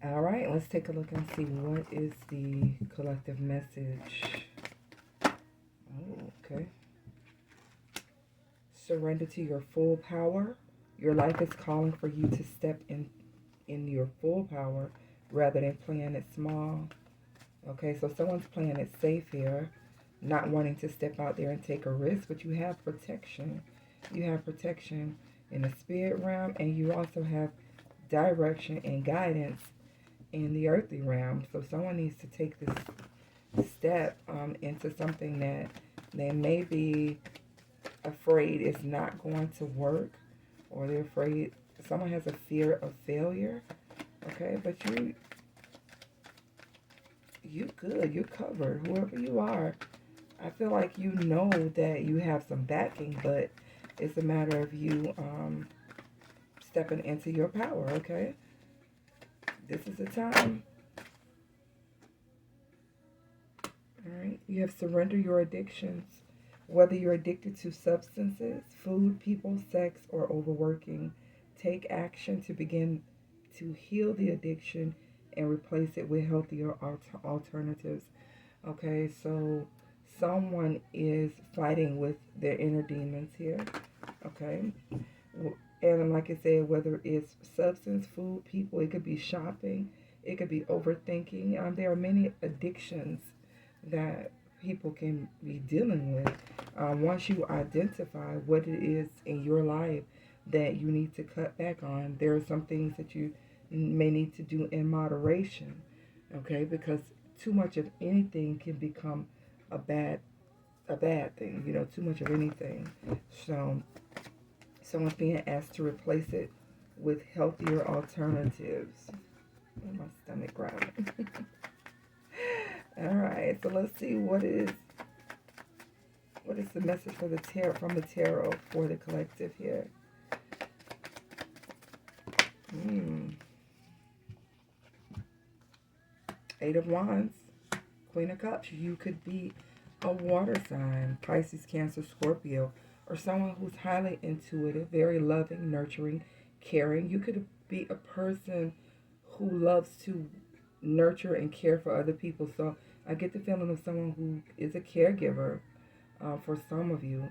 All right, let's take a look and see what is the collective message. Oh, okay. Surrender to your full power. Your life is calling for you to step in your full power rather than playing it small. Okay, so someone's playing it safe here, not wanting to step out there and take a risk, but you have protection. You have protection in the spirit realm, and you also have direction and guidance in the earthly realm. So someone needs to take this step into something that they may be afraid is not going to work, or they're afraid. Someone has a fear of failure. Okay, but you good. You're covered. Whoever you are, I feel like you know that you have some backing, but it's a matter of you stepping into your power. Okay, this is the time. All right, you have surrender your addictions. Whether you're addicted to substances, food, people, sex, or overworking, take action to begin to heal the addiction and replace it with healthier alternatives. Okay, so someone is fighting with their inner demons here. Okay, and like I said, whether it's substance, food, people, it could be shopping, it could be overthinking. There are many addictions that people can be dealing with. Once you identify what it is in your life that you need to cut back on, there are some things that you may need to do in moderation. Okay, because too much of anything can become a bad thing. You know, too much of anything. So someone's being asked to replace it with healthier alternatives. My stomach growling. All right, so let's see what is the message for the tarot from the tarot for the collective here. Eight of Wands, Queen of Cups. You could be a water sign, Pisces, Cancer, Scorpio, or someone who's highly intuitive, very loving, nurturing, caring. You could be a person who loves to nurture and care for other people. So I get the feeling of someone who is a caregiver for some of you.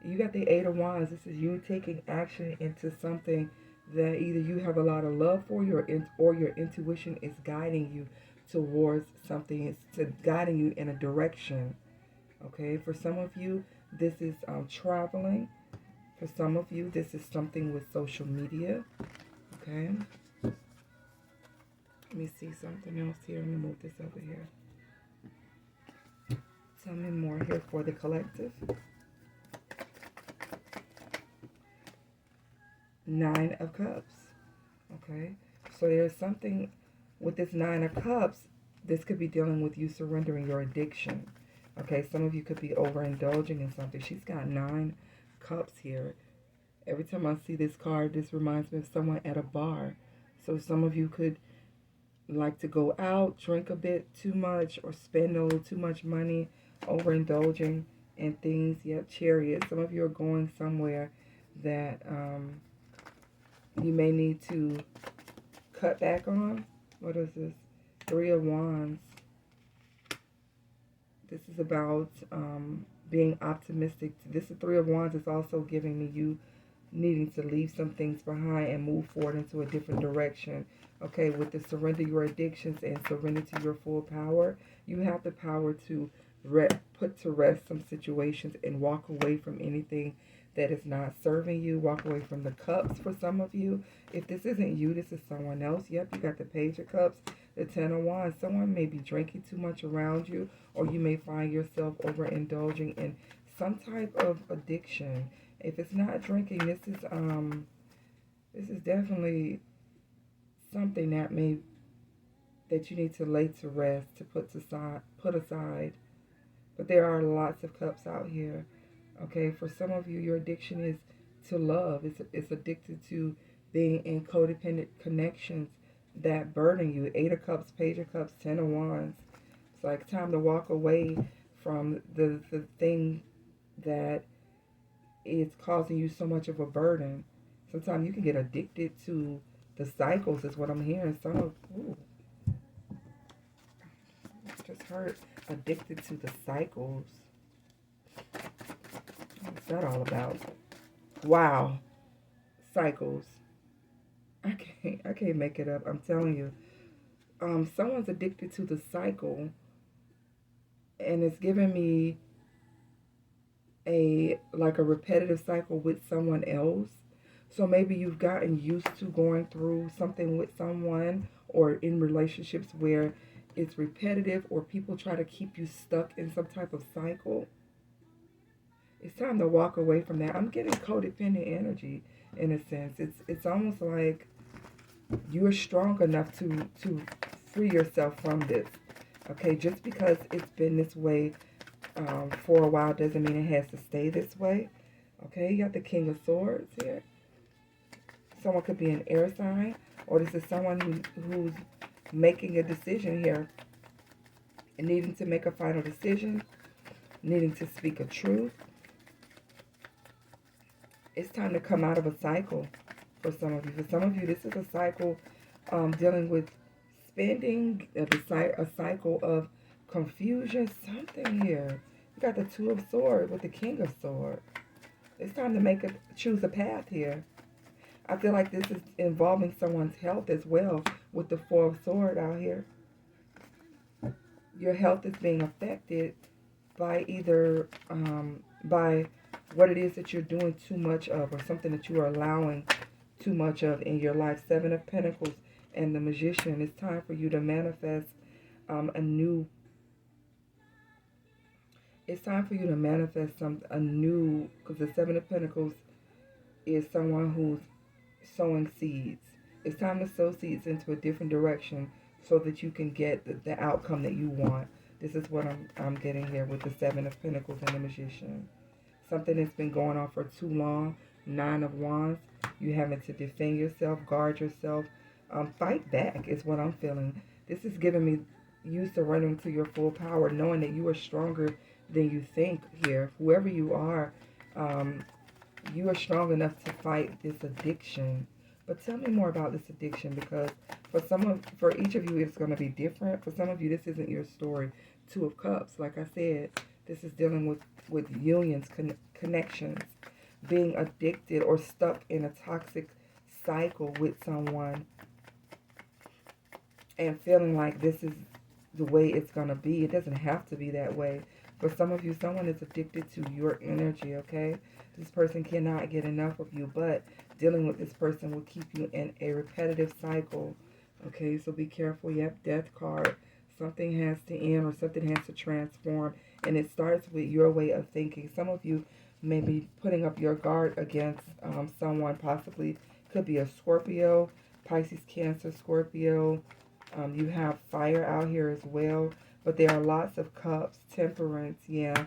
You got the Eight of Wands. This is you taking action into something that either you have a lot of love for, or your intuition is guiding you towards something. It's guiding you in a direction. Okay, for some of you, this is traveling. For some of you, this is something with social media. Okay, let me see something else here. Let me move this over here. Tell me more here for the collective. Nine of Cups. Okay, so there's something with this Nine of Cups. This could be dealing with you surrendering your addiction. Okay, some of you could be overindulging in something. She's got 9 cups here. Every time I see this card, this reminds me of someone at a bar. So some of you could like to go out, drink a bit too much, or spend a little too much money, overindulging in things. Yep, Chariot. Some of you are going somewhere that you may need to cut back on. What is this? Three of Wands. This is about being optimistic. This is Three of Wands is also giving me you needing to leave some things behind and move forward into a different direction. Okay, with the surrender your addictions and surrender to your full power, you have the power to put to rest some situations and walk away from anything that is not serving you. Walk away from the cups for some of you. If this isn't you, this is someone else. Yep, you got the Page of Cups, the Ten of Wands. Someone may be drinking too much around you, or you may find yourself overindulging in some type of addiction. If it's not drinking, this is definitely something that you need to lay to rest, to put aside. But there are lots of cups out here. Okay, for some of you, your addiction is to love. It's addicted to being in codependent connections that burden you. Eight of Cups, Page of Cups, Ten of Wands. It's like time to walk away from the thing that is causing you so much of a burden. Sometimes you can get addicted to the cycles, is what I'm hearing. hurt, addicted to the cycles. What's that all about? Wow, cycles. I can't make it up. I'm telling you. Someone's addicted to the cycle, and it's giving me a like a repetitive cycle with someone else. So maybe you've gotten used to going through something with someone, or in relationships where it's repetitive, or people try to keep you stuck in some type of cycle. It's time to walk away from that. I'm getting codependent energy in a sense. It's almost like you're strong enough to free yourself from this. Okay, just because it's been this way for a while doesn't mean it has to stay this way. Okay, you got the King of Swords here. Someone could be an air sign, or this is someone who's making a decision here and needing to make a final decision, needing to speak a truth. It's time to come out of a cycle for some of you. For some of you, this is a cycle dealing with spending, a cycle of confusion, something here. You got the Two of Swords with the King of Swords. It's time to choose a path here. I feel like this is involving someone's health as well with the Four of Swords out here. Your health is being affected by either by what it is that you're doing too much of, or something that you are allowing too much of in your life. Seven of Pentacles and the Magician. It's time for you to manifest a new. It's time for you to manifest a new, because the Seven of Pentacles is someone who's sowing seeds. It's time to sow seeds into a different direction so that you can get the outcome that you want. This is what I'm getting here with the Seven of Pentacles and the Magician. Something that's been going on for too long. Nine of Wands. You having to defend yourself, guard yourself, fight back is what I'm feeling. This is giving me you surrendering to your full power, knowing that you are stronger than you think here. Whoever you are strong enough to fight this addiction. But tell me more about this addiction, because for each of you, it's going to be different. For some of you, this isn't your story. Two of Cups, like I said, this is dealing with unions, connections, being addicted or stuck in a toxic cycle with someone, and feeling like this is the way it's going to be. It doesn't have to be that way. For some of you, someone is addicted to your energy, okay? This person cannot get enough of you, but dealing with this person will keep you in a repetitive cycle, okay? So be careful. You have Death card. Something has to end, or something has to transform, and it starts with your way of thinking. Some of you may be putting up your guard against someone, possibly could be a Scorpio, Pisces, Cancer, Scorpio. You have fire out here as well, but there are lots of cups, temperance. Yeah,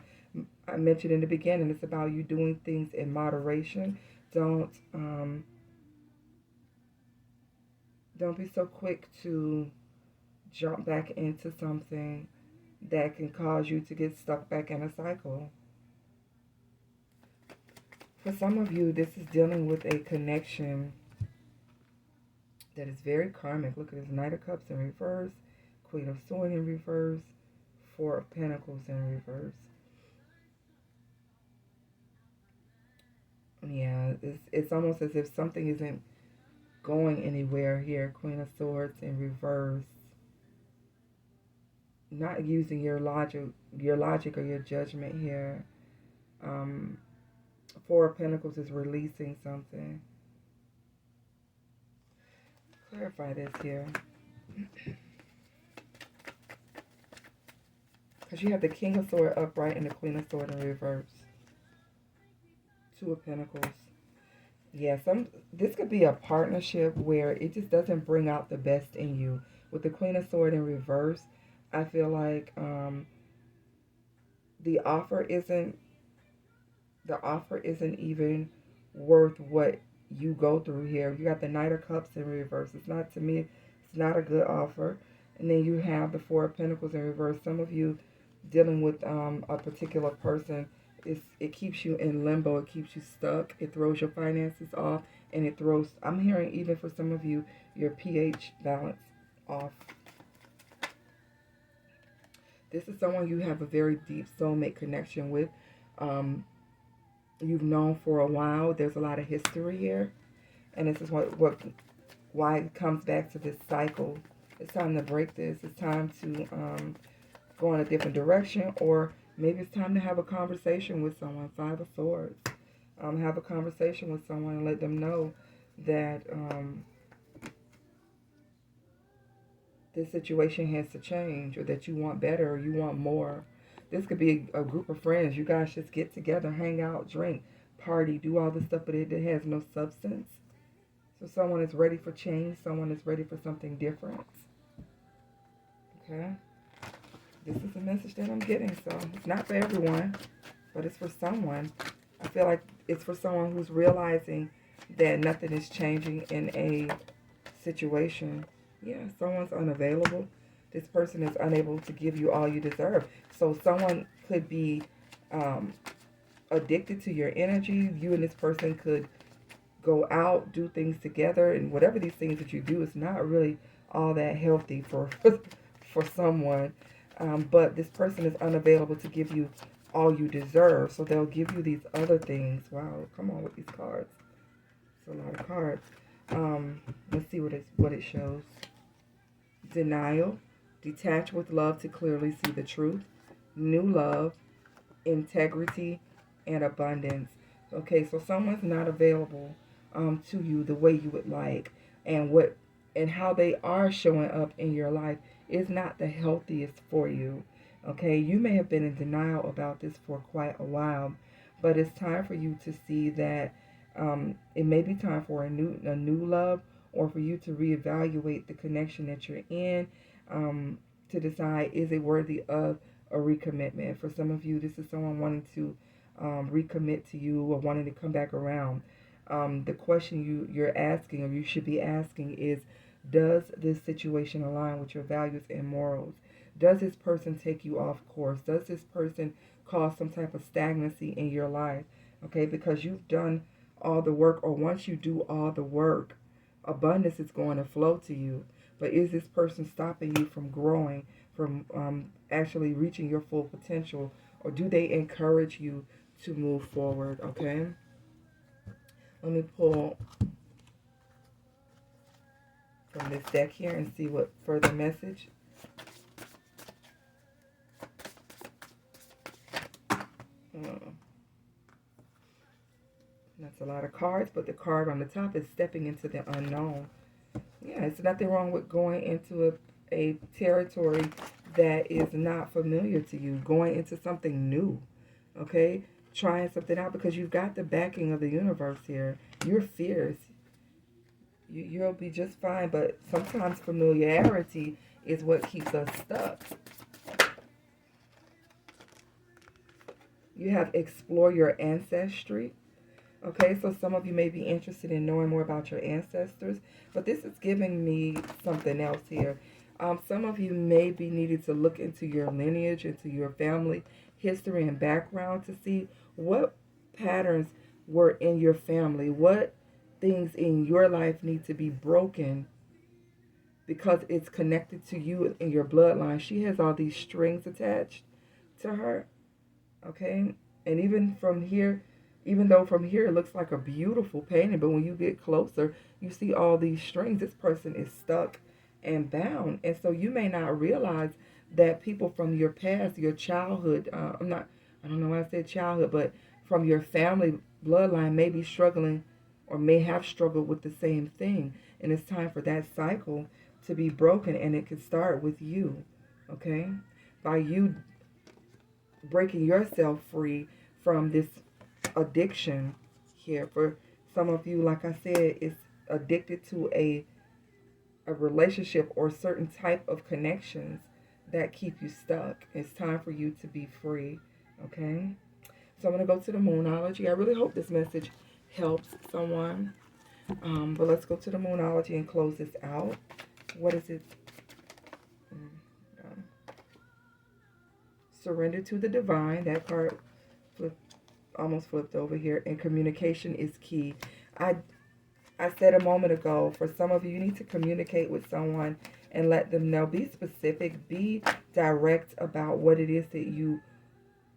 I mentioned in the beginning, it's about you doing things in moderation. Don't be so quick to jump back into something that can cause you to get stuck back in a cycle. For some of you, this is dealing with a connection that is very karmic. Look at this, Knight of Cups in reverse, Queen of Swords in reverse, Four of Pentacles in reverse. Yeah, it's almost as if something isn't going anywhere here. Queen of Swords in reverse. Not using your logic or your judgment here. Four of Pentacles is releasing something. Clarify this here. Because you have the King of Swords upright and the Queen of Swords in reverse. Two of Pentacles. Yeah, this could be a partnership where it just doesn't bring out the best in you. With the Queen of Swords in reverse, I feel like the offer isn't even worth what you go through here. You got the Knight of Cups in reverse. It's not, to me, it's not a good offer. And then you have the Four of Pentacles in reverse. Some of you dealing with a particular person, it keeps you in limbo. It keeps you stuck. It throws your finances off, and it throws, I'm hearing even for some of you, your pH balance off. This is someone you have a very deep soulmate connection with. Um, you've known for a while. There's a lot of history here, and this is why it comes back to this cycle. It's time to break this. It's time to go in a different direction, or maybe it's time to have a conversation with someone. Five of Swords. Have a conversation with someone and let them know that this situation has to change, or that you want better, or you want more. This could be a group of friends. You guys just get together, hang out, drink, party, do all this stuff, but it has no substance. So someone is ready for change. Someone is ready for something different. Okay? This is the message that I'm getting. So it's not for everyone, but it's for someone. I feel like it's for someone who's realizing that nothing is changing in a situation. Yeah, someone's unavailable. This person is unable to give you all you deserve. So someone could be addicted to your energy. You and this person could go out, do things together, and whatever these things that you do is not really all that healthy for for someone. But this person is unavailable to give you all you deserve, so they'll give you these other things. Wow, come on with these cards. It's a lot of cards. Let's see what it shows. Denial, detach with love to clearly see the truth. New love, integrity, and abundance. Okay, so someone's not available to you the way you would like, and how they are showing up in your life is not the healthiest for you. Okay, you may have been in denial about this for quite a while, but it's time for you to see that it may be time for a new love, or for you to reevaluate the connection that you're in, to decide, is it worthy of a recommitment. For some of you, this is someone wanting to recommit to you, or wanting to come back around. The question you're asking, or you should be asking, is, does this situation align with your values and morals? Does this person take you off course? Does this person cause some type of stagnancy in your life? Okay, because you've done all the work, or once you do all the work, abundance is going to flow to you. But is this person stopping you from growing, from actually reaching your full potential, or do they encourage you to move forward? Okay, let me pull from this deck here and see what further message. That's a lot of cards, but the card on the top is stepping into the unknown. Yeah, it's nothing wrong with going into a territory that is not familiar to you, going into something new, okay? Trying something out, because you've got the backing of the universe here. You're fierce. You'll be just fine, but sometimes familiarity is what keeps us stuck. You have explore your ancestry. Okay, so some of you may be interested in knowing more about your ancestors, but this is giving me something else here. Some of you may be needing to look into your lineage, into your family history and background, to see what patterns were in your family, what things in your life need to be broken, because it's connected to you in your bloodline. She has all these strings attached to her, okay? And even though from here it looks like a beautiful painting, but when you get closer, you see all these strings. This person is stuck and bound. And so you may not realize that people from your past, your childhood, I don't know why I said childhood, but from your family bloodline may be struggling, or may have struggled with the same thing. And it's time for that cycle to be broken, and it can start with you, okay? By you breaking yourself free from this addiction here. For some of you, like I said, is addicted to a relationship or certain type of connections that keep you stuck. It's time for you to be free, okay? So I'm going to go to the Moonology. I really hope this message helps someone. But let's go to the Moonology and close this out. What is it? Surrender to the divine. That card almost flipped over here. And communication is key. I said a moment ago, for some of you, you need to communicate with someone and let them know. Be specific, be direct about what it is that you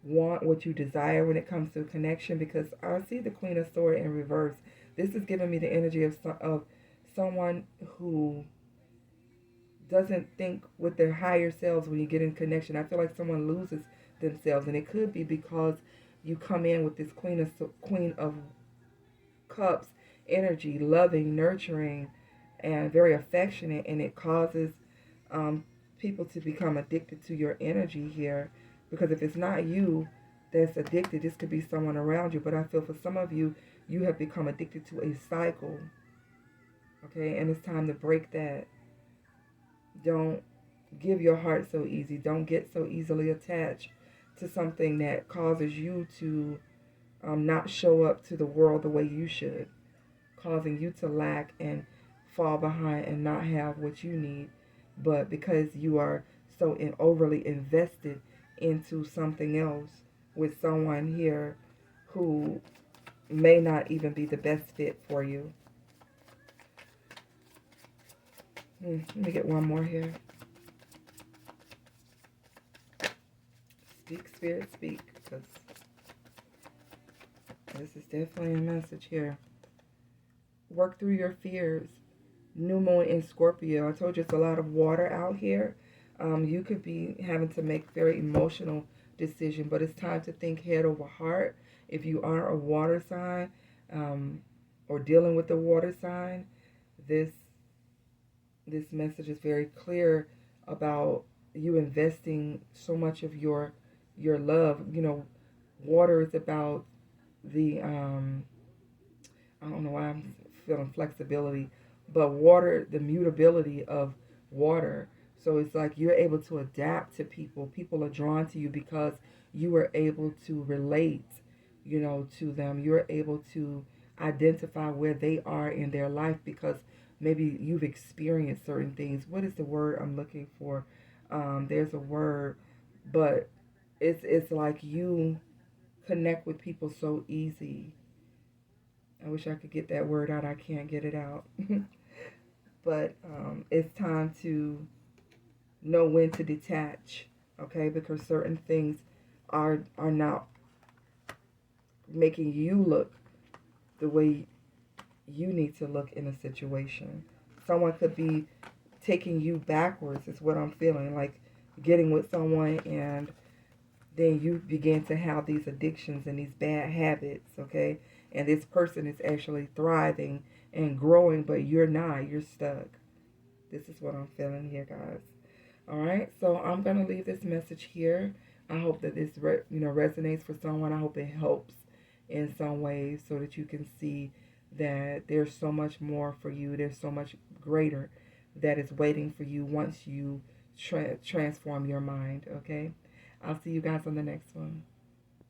want, what you desire when it comes to connection, because I see the Queen of Swords in reverse. This is giving me the energy of someone who doesn't think with their higher selves when you get in connection. I feel like someone loses themselves, and it could be because you come in with this Queen of Cups energy, loving, nurturing, and very affectionate, and it causes um, people to become addicted to your energy here. Because if it's not you that's addicted, this could be someone around you. But I feel for some of you, you have become addicted to a cycle. Okay, and it's time to break that. Don't give your heart so easy. Don't get so easily attached to something that causes you to not show up to the world the way you should, causing you to lack and fall behind and not have what you need. But because you are so overly invested into something else with someone here who may not even be the best fit for you. Let me get one more here. Speak, Spirit, speak, because this is definitely a message here. Work through your fears. New moon in Scorpio. I told you it's a lot of water out here. You could be having to make very emotional decision, but it's time to think head over heart. If you are a water sign or dealing with a water sign, this message is very clear about you investing so much of your love. You know, water is about the I don't know why I'm feeling flexibility, but water, the mutability of water. So it's like you're able to adapt to people. People are drawn to you because you are able to relate, to them. You're able to identify where they are in their life because maybe you've experienced certain things. What is the word I'm looking for? There's a word, but it's like you connect with people so easy. I wish I could get that word out. I can't get it out. But it's time to know when to detach, okay? Because certain things are not making you look the way you need to look in a situation. Someone could be taking you backwards, is what I'm feeling. Like getting with someone and then you begin to have these addictions and these bad habits, okay? And this person is actually thriving and growing, but you're not. You're stuck. This is what I'm feeling here, guys. All right, so I'm gonna leave this message here. I hope that this resonates for someone. I hope it helps in some ways so that you can see that there's so much more for you. There's so much greater that is waiting for you once you transform your mind. Okay, I'll see you guys on the next one.